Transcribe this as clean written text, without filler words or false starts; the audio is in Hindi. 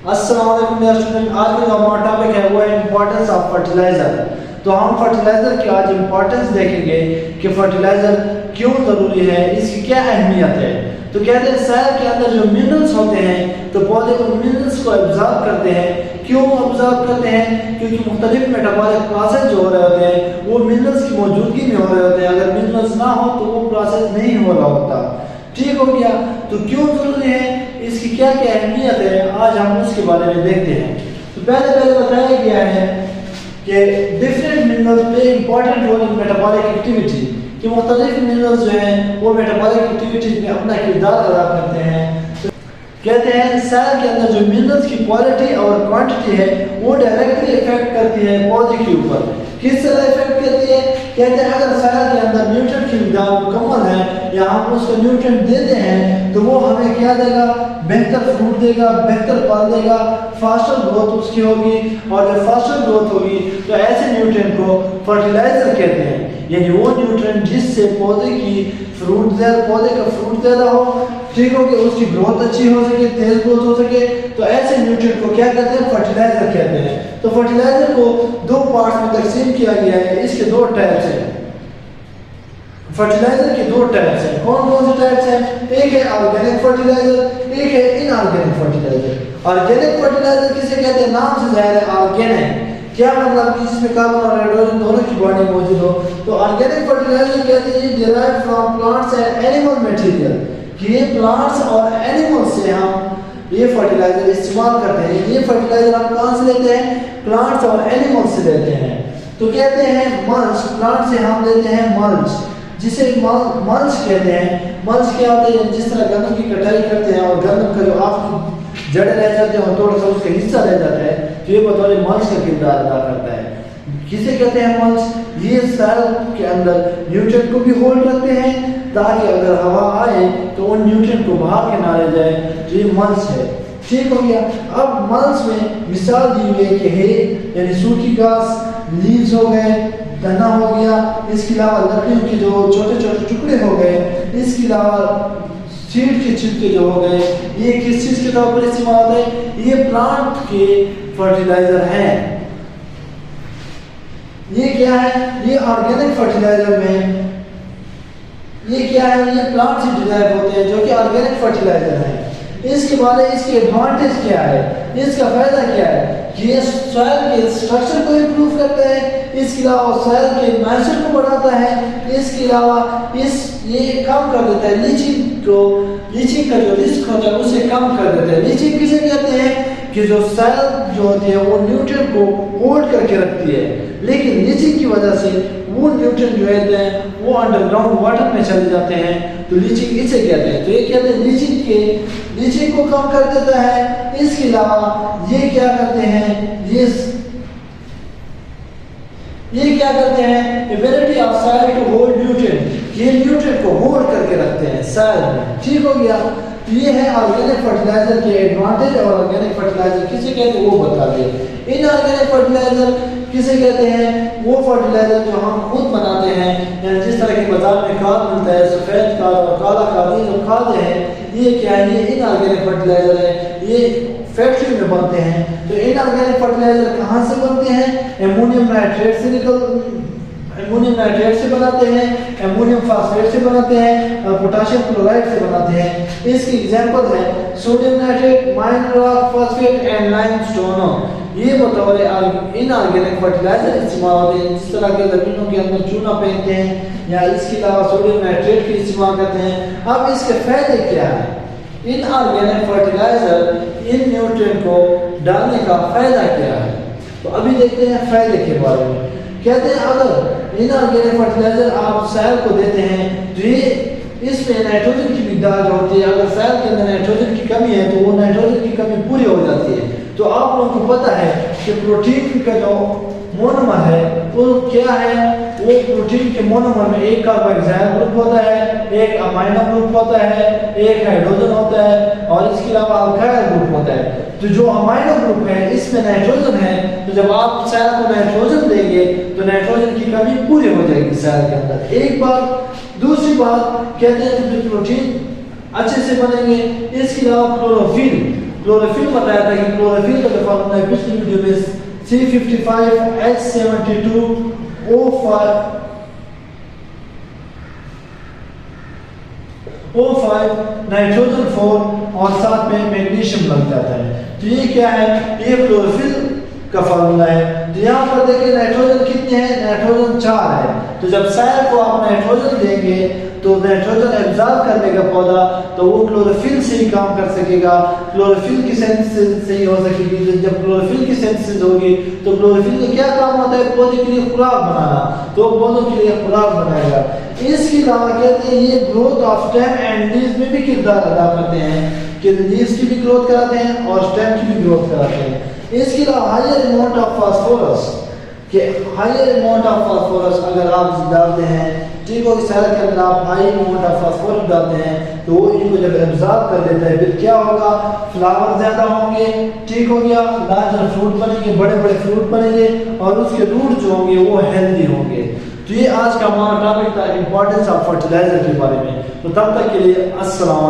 अस्सलाम वालेकुम डियर स्टूडेंट। आज का जो हमारा टॉपिक है वो है इंपॉर्टेंस ऑफ फर्टिलाइजर। तो हम फर्टिलाइजर की आज इंपॉर्टेंस देखेंगे कि फर्टिलाइजर क्यों जरूरी है, इसकी क्या अहमियत है। तो कहते हैं सॉइल के अंदर जो मिनरल्स होते हैं तो पौधे उन मिनरल्स को एब्जॉर्ब करते हैं। क्यों एब्जॉर्ब करते हैं? क्योंकि मुख्तलिफ मेटाबॉलिक प्रोसेस जो हो रहे होते हैं वो मिनरल्स की मौजूदगी में हो रहे होते हैं। अगर मिनरल्स ना हो तो वो प्रोसेस नहीं हो रहा होता। ठीक हो गया। तो क्यों जरूरी है, इसकी क्या क्या अहमियत है, आज हम उसके बारे में देखते हैं। तो पहले बताया गया है कि different minerals play important role in metabolic activity, कि मुख्तलिफ मिनरल्स जो हैं वो मेटाबॉलिक एक्टिविटीज में अपना किरदार अदा करते हैं। तो कहते हैं सॉइल के अंदर जो मिनरल्स की क्वालिटी और क्वांटिटी है वो डायरेक्टली इफेक्ट करती है पौधे के ऊपर। किस तरह इफेक्ट करती है? कहते हैं अगर सॉइल के अंदर न्यूट्रिएंट की मिक़दार मुकम्मल है या हम उसको न्यूट्रिएंट देते हैं तो वो हमें क्या देगा? बेहतर फ्रूट देगा, बेहतर फल देगा, फास्टर ग्रोथ उसकी होगी। और जब फास्टर ग्रोथ होगी तो ऐसे न्यूट्रिएंट को फर्टिलाइजर कहते हैं, यानी वो न्यूट्रिएंट जिससे पौधे का फ्रूट ज़्यादा हो, ठीक हो, कि उसकी ग्रोथ अच्छी हो सके, तेज ग्रोथ हो सके। तो ऐसे न्यूट्रिएंट को क्या कहते हैं? फर्टिलाइजर कहते हैं। तो फर्टिलाइजर को दो पार्ट में तकसीम किया गया है। इसके दो टाइप्स हैं। फर्टिलाइजर के दो टाइप्स हैं। कौन कौन से टाइप्स हैं? एक है ऑर्गेनिक फर्टिलाइजर, एक है इनऑर्गेनिक फर्टिलाइजर। ऑर्गेनिक फर्टिलाइजर किसे कहते हैं? नाम से जाहिर है ऑर्गेनिक, क्या मतलब कि जिसमें कार्बन और हाइड्रोजन दोनों की बॉन्डिंग मौजूद हो। तो ऑर्गेनिक फर्टिलाइजर कहते हैं derived from plants and animal material, कि ये प्लांट्स और एनिमल्स से हम ये फर्टिलाइजर इस्तेमाल करते हैं। ये फर्टिलाइजर हम कहाँ से लेते हैं? प्लांट्स और एनिमल्स से लेते हैं। तो कहते हैं मल्च, प्लांट से हम लेते हैं मल्च, जिसे मल्च कहते हैं। मल्च क्या होता है? जिस तरह गंदम की कटाई करते हैं और गंदम का जो आपकी जड़ें रह जाते हैं और थोड़ा सा उसका हिस्सा रह जाता है तो ये बतौर मल्च का किरदार अदा करता है। किसे कहते हैं? मल्च। ये सॉइल के अंदर न्यूट्रिएंट को भी होल्ड रखते हैं ताकि अगर हवा आए तो उन न्यूट्रिएंट को बाहर के ना रह जाए। तो ये मल्च है। ठीक हो गया। अब मल्च में मिसाल दी हुई है कि है यानी सूखी घास, लीव्स हो गए, तना हो गया, इसके अलावा लकड़ियों के जो छोटे छोटे टुकड़े हो गए, इसके अलावा सीड के छिलके जो हो गए, ये किस चीज के तौर पर इस्तेमाल होता है? ये प्लांट के फर्टिलाइजर हैं। ये क्या है? ये ऑर्गेनिक फर्टिलाइजर में ये क्या है? ये प्लांट से डिराइव होते हैं जो कि ऑर्गेनिक फर्टिलाइजर है। इसके बारे इसके एडवांटेज क्या है, इसका फायदा क्या है? कि ये सॉइल के स्ट्रक्चर को इंप्रूव करता है, इसके अलावा सॉइल के मॉइस्चर को बढ़ाता है, इसके अलावा ये कम कर देता है लीचिंग का जो रिस्क होता है उसे कम कर देता है। लीचिंग किसे कहते हैं? कि जो सॉइल जो होती है वो न्यूट्रिएंट को होल्ड करके रखती है, लेकिन लीचिंग की वजह से वो न्यूट्रिएंट जो होते हैं वो अंडरग्राउंड वाटर में चले जाते हैं। तो लीचिंग इसे कहते हैं। तो ये कहते हैं लीचिंग को कम कर देता है। इसके अलावा ये क्या करते हैं? ये क्या करते हैं? Ability of soil to hold nutrient, ये न्यूट्रिएंट को होल्ड करके रखते हैं सॉइल में। ठीक हो गया। ये है ऑर्गेनिक फर्टिलाइजर के एडवांटेज। और ऑर्गेनिक फर्टिलाइजर किसे कहते हैं वो बता दिए। इनऑर्गेनिक फर्टिलाइजर किसे कहते हैं? वो फर्टिलाइजर जो हम खुद बनाते हैं, यानी जिस तरह के बाजार में खाद मिलता है, सफेद खाद और काला खाद, ये जो खाद है ये क्या है? ये इनऑर्गेनिक फर्टिलाइजर है। ये फैक्ट्री में बनते हैं। तो इनऑर्गेनिक फर्टिलाइजर कहाँ से बनते हैं? अमोनियम नाइट्रेट से बनाते हैं, अमोनियम फास्फेट से बनाते हैं और पोटेशियम क्लोराइड से बनाते हैं। इसकी एग्जांपल है sodium nitrate, minor rock phosphate and limestone. ये बतौर इनऑर्गेनिक फर्टिलाइजर इस्तेमाल होते हैं। जिस तरह के जमीनों के अंदर चूना फेंकते हैं या इसके अलावा सोडियम नाइट्रेट के इस्तेमाल करते हैं। अब इसके फायदे क्या है? इनऑर्गेनिक फर्टिलाइजर इन न्यूट्रिएंट को डालने का फायदा क्या है? तो अभी देखते हैं फायदे के बारे में। कहते हैं अगर इनऑर्गेनिक फर्टिलाइजर आप सॉइल को देते हैं तो ये इसमें नाइट्रोजन की मिक़दार जो होती है, अगर सॉइल के अंदर नाइट्रोजन की कमी है तो वो नाइट्रोजन की कमी पूरी हो जाती है। तो आप लोगों को पता है कि प्रोटीन का जो मोनोमर है वो क्या है? वो प्रोटीन के मोनोमर में एक कार्बोक्सिल ग्रुप होता है, एक अमाइनो ग्रुप होता है, एक हाइड्रोजन होता है और इसके अलावा अल्काइल ग्रुप होता है। तो जो अमाइनो ग्रुप है इसमें नाइट्रोजन है। तो जब आप सॉइल को नाइट्रोजन देंगे तो नाइट्रोजन की कमी पूरी हो जाएगी सॉइल के अंदर। एक बात। दूसरी बात कहते हैं कि प्रोटीन अच्छे से बनेंगे। इसके अलावा क्लोरोफिल क्लोरोफिल बताया था कि क्लोरोफिल का जो फॉर्मूला है पिछली वीडियो में C55H72O5 नाइट्रोजन 4 और साथ में मैग्नीशियम लग जाता है। तो ये क्या है, ये क्लोरोफिल का फार्मूला है। तो यहाँ पर देखिए नाइट्रोजन कितने हैं, नाइट्रोजन 4 है। तो जब सायर को आप नाइट्रोजन देंगे तो नाइट्रोजन एब्जॉर्ब कर लेगा पौधा, तो वो क्लोरोफिल से ही काम कर सकेगा, क्लोरोफिल की सिंथेसिस से ही हो सकेगी। जब क्लोरोफिल की सिंथेसिस होगी तो क्लोरोफिल का क्या काम होता है, पौधे के लिए खुराक बनाना, तो पौधों के लिए खुराक बनाएगा। इसके अलावा कहते हैं ये growth of stem and leaves में भी किरदार अदा करते हैं कि लीव्स की भी ग्रोथ कराते हैं और स्टेम की भी ग्रोथ कराते हैं। इसके अलावा हायर अमाउंट ऑफ फास्फोरस, कि हायर अमाउंट ऑफ फास्फोरस अगर आप डालते हैं, ठीक हो, इस तरह के अंदर आप हाई अमाउंट ऑफ फास्फोरस डालते हैं तो वो इनको जब एब्जॉर्ब कर लेता है, फिर क्या होगा, फ्लावर ज्यादा होंगे, ठीक हो गया, लार्जर फ्रूट बनेंगे, बड़े बड़े फ्रूट बनेंगे और उसके रूट जो होंगे वो हेल्दी होंगे। तो ये आज का हमारा टॉपिक था इंपॉर्टेंस ऑफ फर्टिलाइजर के बारे में। तो तब तक के लिए अस्सलाम।